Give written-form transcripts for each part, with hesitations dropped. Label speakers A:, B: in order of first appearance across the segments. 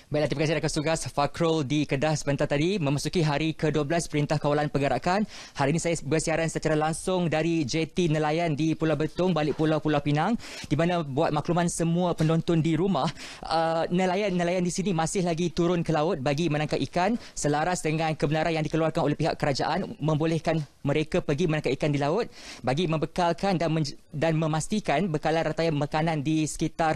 A: Baiklah, terima kasih rakan tugas Fakrul di Kedah sebentar tadi. Memasuki hari ke-12 Perintah Kawalan Pergerakan. Hari ini saya bersiaran secara langsung dari JT Nelayan di Pulau Betung, balik Pulau Pinang, di mana buat makluman semua penonton di rumah, nelayan di sini masih lagi turun ke laut bagi menangkap ikan selaras dengan kebenaran yang dikeluarkan oleh pihak kerajaan membolehkan mereka pergi menangkap ikan di laut bagi membekalkan dan memastikan bekalan rantai makanan di sekitar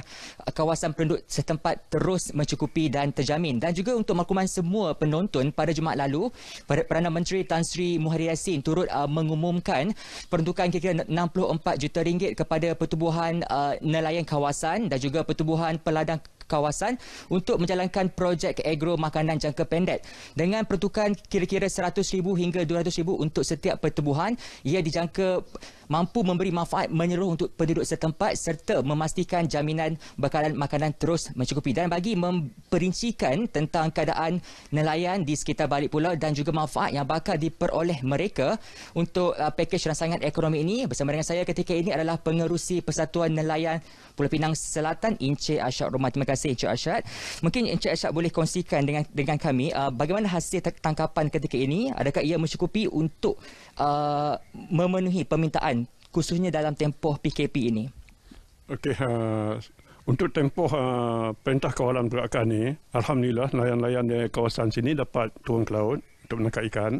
A: kawasan penduduk setempat terus mencukupi dan terjamin. Dan juga untuk makluman semua penonton, pada Jumaat lalu Perdana Menteri Tan Sri Muhyiddin Yassin turut mengumumkan peruntukan kira-kira 64 juta ringgit kepada pertubuhan nelayan kawasan dan juga pertubuhan peladang kawasan untuk menjalankan projek agro makanan jangka pendek. Dengan peruntukan kira-kira 100,000 hingga 200,000 untuk setiap pertubuhan, ia dijangka mampu memberi manfaat menyeluruh untuk penduduk setempat serta memastikan jaminan bekalan makanan terus mencukupi. Dan bagi memperincikan tentang keadaan nelayan di sekitar balik pulau dan juga manfaat yang bakal diperoleh mereka untuk pakej rangsangan ekonomi ini, bersama dengan saya ketika ini adalah Pengerusi Persatuan Nelayan Pulau Pinang Selatan, Encik Arsyad Romah. Terima kasih Encik Arsyad. Mungkin Encik Arsyad boleh kongsikan dengan kami bagaimana hasil tangkapan ketika ini? Adakah ia mencukupi untuk memenuhi permintaan khususnya dalam tempoh PKP ini?
B: Okey, untuk tempoh Perintah Kawalan Pergerakan ni, alhamdulillah nelayan-nelayan di kawasan sini dapat turun ke laut untuk menangkap ikan.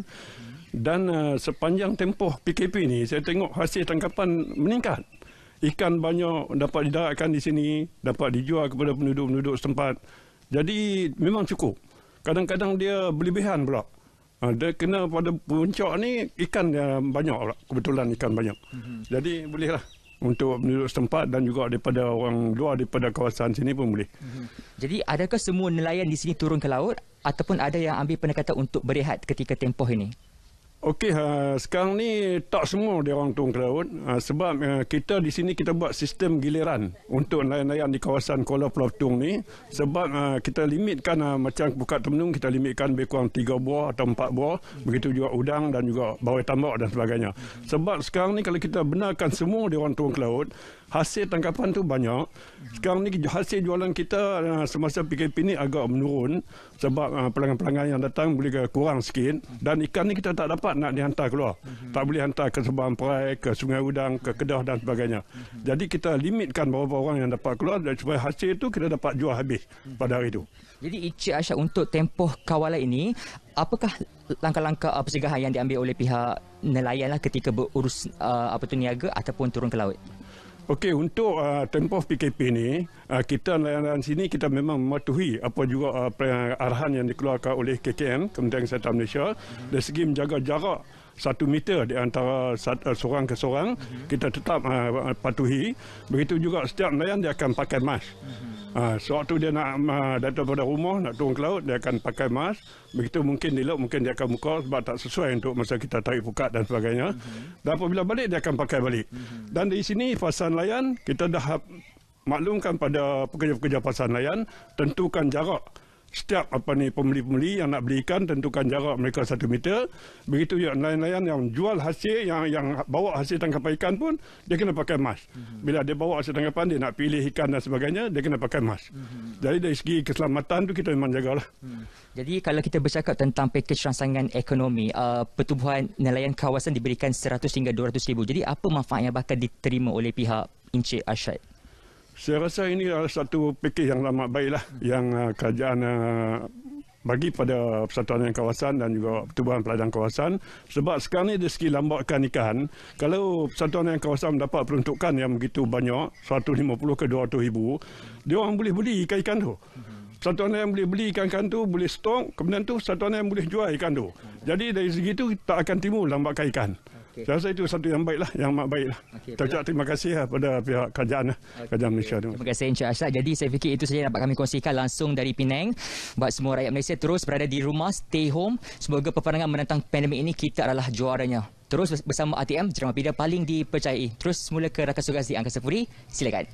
B: Dan sepanjang tempoh PKP ni saya tengok hasil tangkapan meningkat. Ikan banyak dapat didaratkan di sini, dapat dijual kepada penduduk-penduduk setempat. Jadi memang cukup. Kadang-kadang dia berlebihan pula. Dia kena pada puncak ni ikan banyak pula. Kebetulan ikan banyak. Jadi bolehlah untuk penduduk setempat dan juga daripada orang luar daripada kawasan sini pun boleh.
A: Jadi adakah semua nelayan di sini turun ke laut ataupun ada yang ambil pendekatan untuk berehat ketika tempoh ini?
B: Okey, sekarang ni tak semua dia orang turun ke laut sebab kita di sini kita buat sistem giliran untuk nelayan-nelayan di kawasan Kuala Pulau Betung ni sebab kita limitkan macam buka temenung kita limitkan lebih kurang 3 buah atau 4 buah, begitu juga udang dan juga bawai tambak dan sebagainya. Sebab sekarang ni kalau kita benarkan semua dia orang turun ke laut, hasil tangkapan tu banyak. Sekarang ni hasil jualan kita semasa PKP ni agak menurun sebab pelanggan-pelanggan yang datang boleh kurang sikit dan ikan ni kita tak dapat nak dihantar keluar. Tak boleh hantar ke Sebang Perai, ke Sungai Udang, ke Kedah dan sebagainya. Jadi kita limitkan berapa orang yang dapat keluar dan supaya hasil itu kita dapat jual habis pada hari itu.
A: Jadi Encik Arsyad, untuk tempoh kawalan ini, apakah langkah-langkah pencegahan yang diambil oleh pihak nelayan ketika berurus niaga ataupun turun ke laut?
B: Okey, untuk tempoh PKP ni, kita nelayan sini kita memang mematuhi apa juga arahan yang dikeluarkan oleh KKM, Kementerian Kesihatan Malaysia, dari segi menjaga jarak 1 meter di antara seorang ke seorang, kita tetap patuhi. Begitu juga setiap nelayan dia akan pakai mask. Sewaktu dia nak daripada rumah nak turun ke laut, dia akan pakai mask. Begitu mungkin di laut mungkin dia akan buka sebab tak sesuai untuk masa kita tarik pukat dan sebagainya. Dan apabila balik dia akan pakai balik. Dan di sini pasar nelayan kita dah maklumkan pada pekerja-pekerja pasar nelayan, tentukan jarak. Setiap pembeli-pembeli yang nak beli ikan tentukan jarak mereka 1 meter. Begitu juga nelayan-nelayan yang jual hasil yang bawa hasil tangkapan ikan pun dia kena pakai mask. Bila dia bawa hasil tangkapan dia nak pilih ikan dan sebagainya, dia kena pakai mask. Jadi dari segi keselamatan tu kita memang jagalah.
A: Jadi kalau kita bercakap tentang pakej rangsangan ekonomi, pertubuhan nelayan kawasan diberikan 100 hingga 200,000. Jadi apa manfaat yang bakal diterima oleh pihak Encik Arsyad?
B: Saya rasa ini adalah satu pakej yang amat baiklah yang kerajaan bagi pada Persatuan Nelayan Kawasan dan juga pertubuhan peladang kawasan. Sebab sekarang ni dari segi lambakan ikan, kalau Persatuan Nelayan Kawasan mendapat peruntukan yang begitu banyak, 150 ke 200,000, dia orang boleh beli ikan-ikan tu. Persatuan Nelayan boleh beli ikan-ikan tu, boleh stok, kemudian tu Persatuan Nelayan boleh jual ikan tu. Jadi dari segi itu tak akan timbul lambakan ikan. Saya rasa itu satu yang baiklah, yang amat baiklah. Terima kasih kepada pihak kerajaan Malaysia.
A: Terima kasih Encik Arsyad. Jadi saya fikir itu saja dapat kami kongsikan langsung dari Penang. Buat semua rakyat Malaysia terus berada di rumah, stay home. Semoga peperangan menentang pandemik ini kita adalah juaranya. Terus bersama ATM, Jenama Media paling dipercayai. Terus semula ke rakan tugas di Angkasa Puri. Silakan.